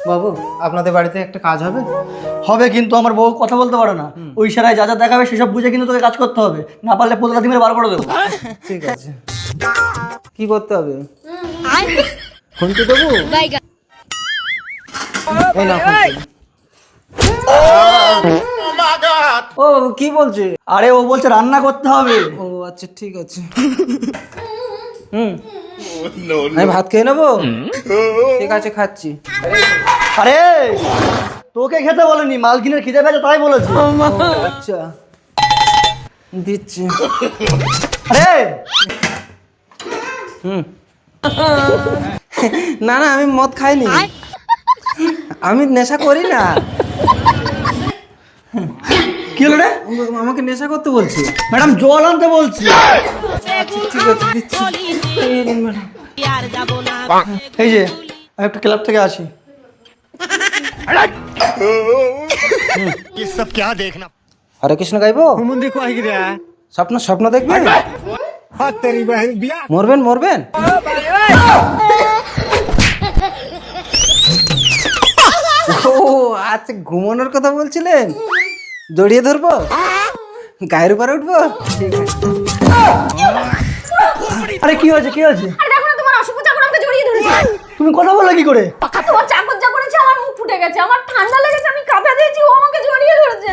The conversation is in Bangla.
বাবু আপনাদের বাড়িতে একটা কাজ হবে? হবে, কিন্তু আমার বউ কথা বলতে পারে না। ওই ইশারায় যা যা দেখাবে সেসব বুঝে কিন্তু তোকে কাজ করতে হবে, না পারলে পোদলা মেরে বার করে দেবো। ঠিক আছে। কি করতে হবে? খুনতে দেবো? এই না ও বাবু কি বলছে? আরে ও বলছে রান্না করতে হবে। ও আচ্ছা ঠিক আছে। আমি ভাত খেয়ে নেবো? ঠিক আছে খাচ্ছি। আরে তোকে খেতে বলেনি, মালকিনের খিদে পেয়েছে তাই বলেছে। আচ্ছা দিচ্ছি। আরে না না আমি মদ খাইনি, আমি নেশা করি না। কি হলো রে? আমাকে নেশা করতে বলছি। ম্যাডাম জল আনতে বলছি। ঠিক আছে দিচ্ছি। এই নিন ম্যাডাম। এই যে আমি একটা ক্লাব থেকে আসি। ये सब क्या देखना। হরে কৃষ্ণ গাইবো? স্বপ্ন স্বপ্ন দেখবেন? মরবেন মরবেন? ও আচ্ছা ঘুমানোর কথা বলছিলেন, জড়িয়ে ধরবো, গায়ের উপরে উঠবো? ঠিক আছে। আরে কি হয়েছে, কি হয়েছে? আরে দেখো না, তোমার অসভ্য চাকর আমাকে জড়িয়ে ধরেছে। তুমি কথা বললে কি করে? তোমার চাকর যা করেছে, আমার মুখ ফুটে গেছে, আমার ঠান্ডা লেগেছে, আমি কাঁপে দিয়েছি, ও আমাকে জড়িয়ে ধরেছে।